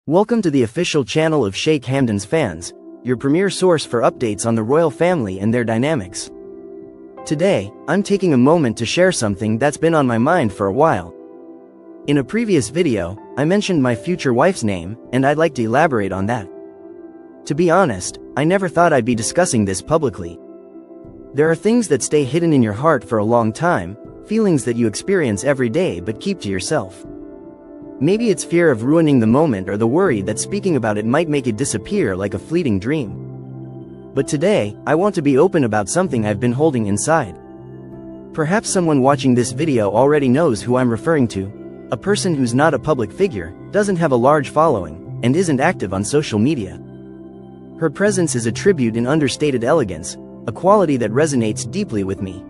Welcome to the official channel of Sheikh Hamdan's fans, your premier source for updates on the royal family and their dynamics. Today, I'm taking a moment to share something that's been on my mind for a while. In a previous video, I mentioned my future wife's name, and I'd like to elaborate on that. To be honest, I never thought I'd be discussing this publicly. There are things that stay hidden in your heart for a long time, feelings that you experience every day but keep to yourself. Maybe it's fear of ruining the moment or the worry that speaking about it might make it disappear like a fleeting dream. But today, I want to be open about something I've been holding inside. Perhaps someone watching this video already knows who I'm referring to, a person who's not a public figure, doesn't have a large following, and isn't active on social media. Her presence is a tribute in understated elegance, a quality that resonates deeply with me.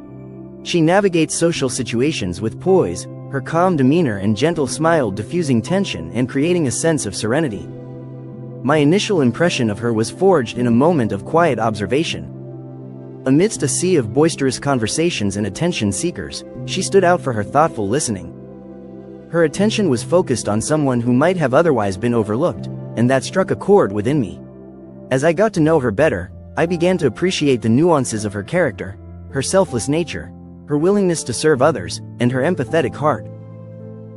She navigates social situations with poise, her calm demeanor and gentle smile diffusing tension and creating a sense of serenity. My initial impression of her was forged in a moment of quiet observation. Amidst a sea of boisterous conversations and attention seekers, she stood out for her thoughtful listening. Her attention was focused on someone who might have otherwise been overlooked, and that struck a chord within me. As I got to know her better, I began to appreciate the nuances of her character, her selfless nature, her willingness to serve others, and her empathetic heart.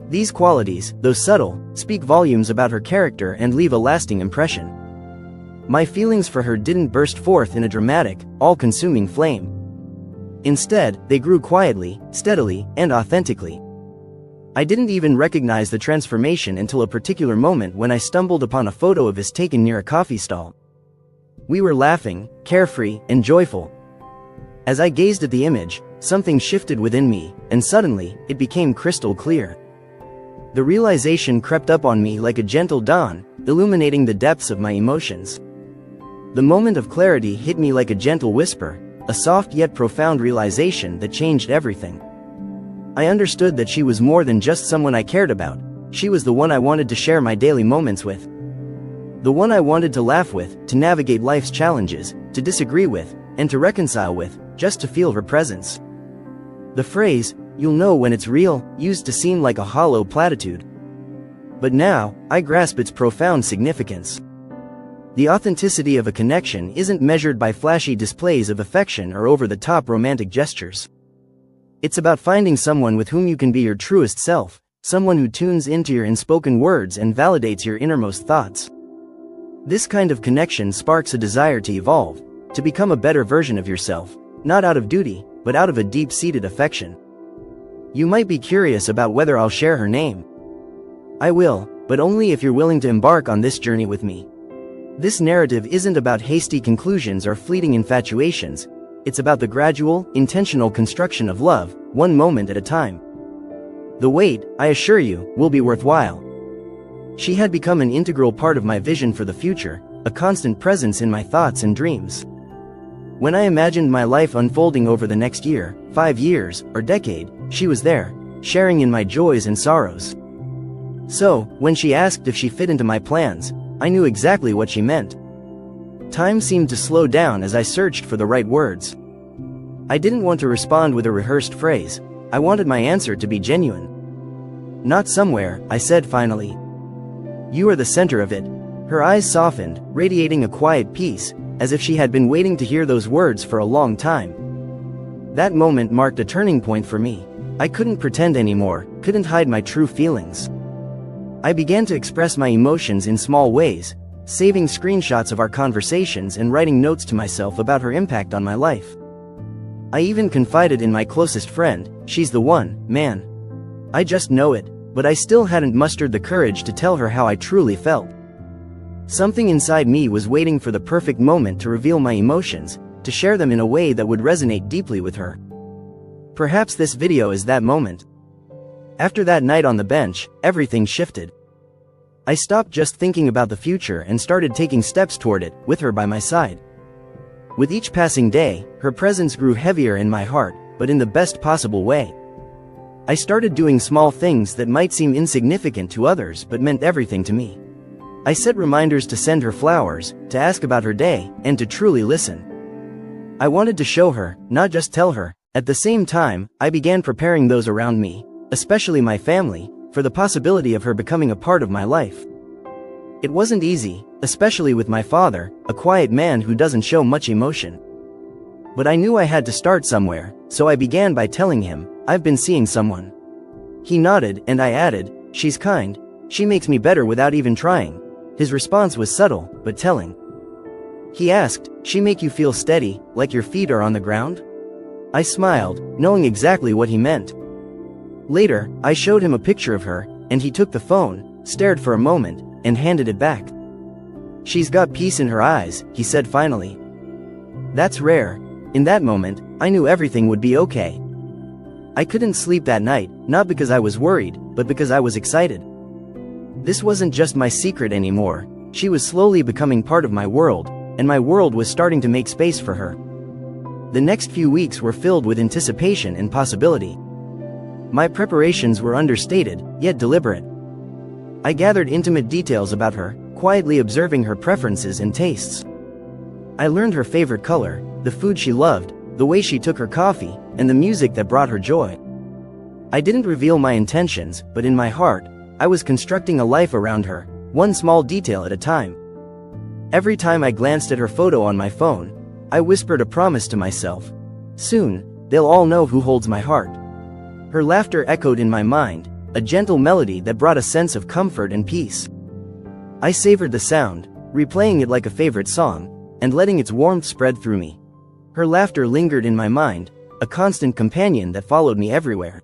These qualities, though subtle, speak volumes about her character and leave a lasting impression. My feelings for her didn't burst forth in a dramatic, all-consuming flame. Instead, they grew quietly, steadily, and authentically. I didn't even recognize the transformation until a particular moment when I stumbled upon a photo of us taken near a coffee stall. We were laughing, carefree, and joyful. As I gazed at the image, something shifted within me, and suddenly, it became crystal clear. The realization crept up on me like a gentle dawn, illuminating the depths of my emotions. The moment of clarity hit me like a gentle whisper, a soft yet profound realization that changed everything. I understood that she was more than just someone I cared about. She was the one I wanted to share my daily moments with. The one I wanted to laugh with, to navigate life's challenges, to disagree with, and to reconcile with, just to feel her presence. The phrase, "you'll know when it's real," used to seem like a hollow platitude. But now, I grasp its profound significance. The authenticity of a connection isn't measured by flashy displays of affection or over-the-top romantic gestures. It's about finding someone with whom you can be your truest self, someone who tunes into your unspoken words and validates your innermost thoughts. This kind of connection sparks a desire to evolve, to become a better version of yourself, not out of duty, but out of a deep-seated affection. You might be curious about whether I'll share her name. I will, but only if you're willing to embark on this journey with me. This narrative isn't about hasty conclusions or fleeting infatuations. It's about the gradual, intentional construction of love, one moment at a time. The wait, I assure you, will be worthwhile. She had become an integral part of my vision for the future, a constant presence in my thoughts and dreams. When I imagined my life unfolding over the next year, 5 years, or decade, she was there, sharing in my joys and sorrows. So, when she asked if she fit into my plans, I knew exactly what she meant. Time seemed to slow down as I searched for the right words. I didn't want to respond with a rehearsed phrase. I wanted my answer to be genuine. "Not somewhere," I said finally. "You are the center of it." Her eyes softened, radiating a quiet peace, as if she had been waiting to hear those words for a long time. That moment marked a turning point for me. I couldn't pretend anymore, couldn't hide my true feelings. I began to express my emotions in small ways, saving screenshots of our conversations and writing notes to myself about her impact on my life. I even confided in my closest friend, "She's the one, man. I just know it," but I still hadn't mustered the courage to tell her how I truly felt. Something inside me was waiting for the perfect moment to reveal my emotions, to share them in a way that would resonate deeply with her. Perhaps this video is that moment. After that night on the bench, everything shifted. I stopped just thinking about the future and started taking steps toward it, with her by my side. With each passing day, her presence grew heavier in my heart, but in the best possible way. I started doing small things that might seem insignificant to others but meant everything to me. I set reminders to send her flowers, to ask about her day, and to truly listen. I wanted to show her, not just tell her. At the same time, I began preparing those around me, especially my family, for the possibility of her becoming a part of my life. It wasn't easy, especially with my father, a quiet man who doesn't show much emotion. But I knew I had to start somewhere, so I began by telling him, "I've been seeing someone." He nodded, and I added, "She's kind. She makes me better without even trying." His response was subtle, but telling. He asked, "She make you feel steady, like your feet are on the ground?" I smiled, knowing exactly what he meant. Later, I showed him a picture of her, and he took the phone, stared for a moment, and handed it back. "She's got peace in her eyes," he said finally. That's rare. In that moment, I knew everything would be okay. I couldn't sleep that night, not because I was worried, but because I was excited. This wasn't just my secret anymore. She was slowly becoming part of my world, and my world was starting to make space for her. The next few weeks were filled with anticipation and possibility. My preparations were understated, yet deliberate. I gathered intimate details about her, quietly observing her preferences and tastes. I learned her favorite color, the food she loved, the way she took her coffee, and the music that brought her joy. I didn't reveal my intentions, but in my heart, I was constructing a life around her, one small detail at a time. Every time I glanced at her photo on my phone, I whispered a promise to myself. Soon, they'll all know who holds my heart. Her laughter echoed in my mind, a gentle melody that brought a sense of comfort and peace. I savored the sound, replaying it like a favorite song, and letting its warmth spread through me. Her laughter lingered in my mind, a constant companion that followed me everywhere.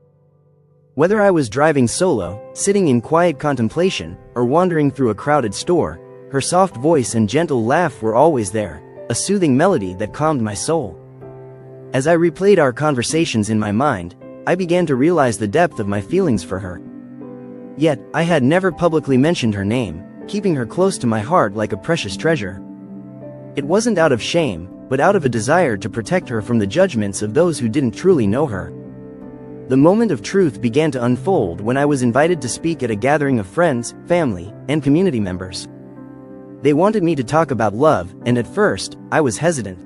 Whether I was driving solo, sitting in quiet contemplation, or wandering through a crowded store, her soft voice and gentle laugh were always there, a soothing melody that calmed my soul. As I replayed our conversations in my mind, I began to realize the depth of my feelings for her. Yet, I had never publicly mentioned her name, keeping her close to my heart like a precious treasure. It wasn't out of shame, but out of a desire to protect her from the judgments of those who didn't truly know her. The moment of truth began to unfold when I was invited to speak at a gathering of friends, family, and community members. They wanted me to talk about love, and at first, I was hesitant.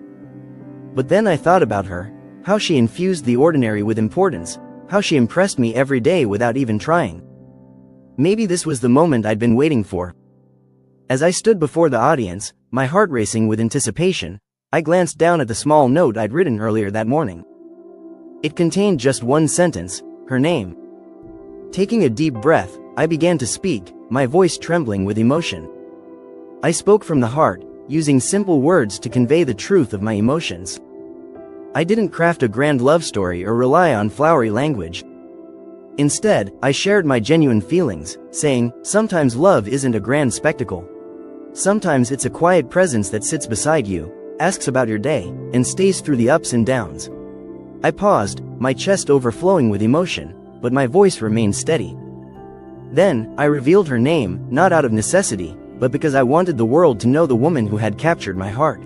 But then I thought about her, how she infused the ordinary with importance, how she impressed me every day without even trying. Maybe this was the moment I'd been waiting for. As I stood before the audience, my heart racing with anticipation, I glanced down at the small note I'd written earlier that morning. It contained just one sentence, her name. Taking a deep breath, I began to speak, my voice trembling with emotion. I spoke from the heart, using simple words to convey the truth of my emotions. I didn't craft a grand love story or rely on flowery language. Instead, I shared my genuine feelings, saying, sometimes love isn't a grand spectacle. Sometimes it's a quiet presence that sits beside you, asks about your day, and stays through the ups and downs. I paused, my chest overflowing with emotion, but my voice remained steady. Then, I revealed her name, not out of necessity, but because I wanted the world to know the woman who had captured my heart.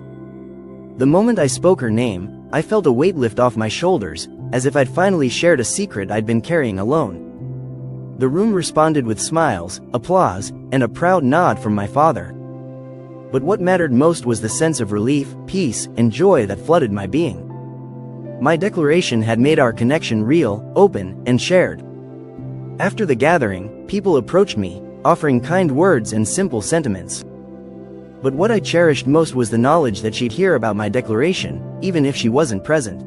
The moment I spoke her name, I felt a weight lift off my shoulders, as if I'd finally shared a secret I'd been carrying alone. The room responded with smiles, applause, and a proud nod from my father. But what mattered most was the sense of relief, peace, and joy that flooded my being. My declaration had made our connection real, open, and shared. After the gathering, people approached me, offering kind words and simple sentiments. But what I cherished most was the knowledge that she'd hear about my declaration, even if she wasn't present.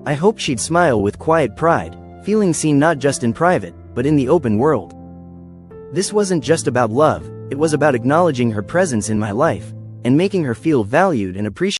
I hoped she'd smile with quiet pride, feeling seen not just in private, but in the open world. This wasn't just about love, it was about acknowledging her presence in my life, and making her feel valued and appreciated.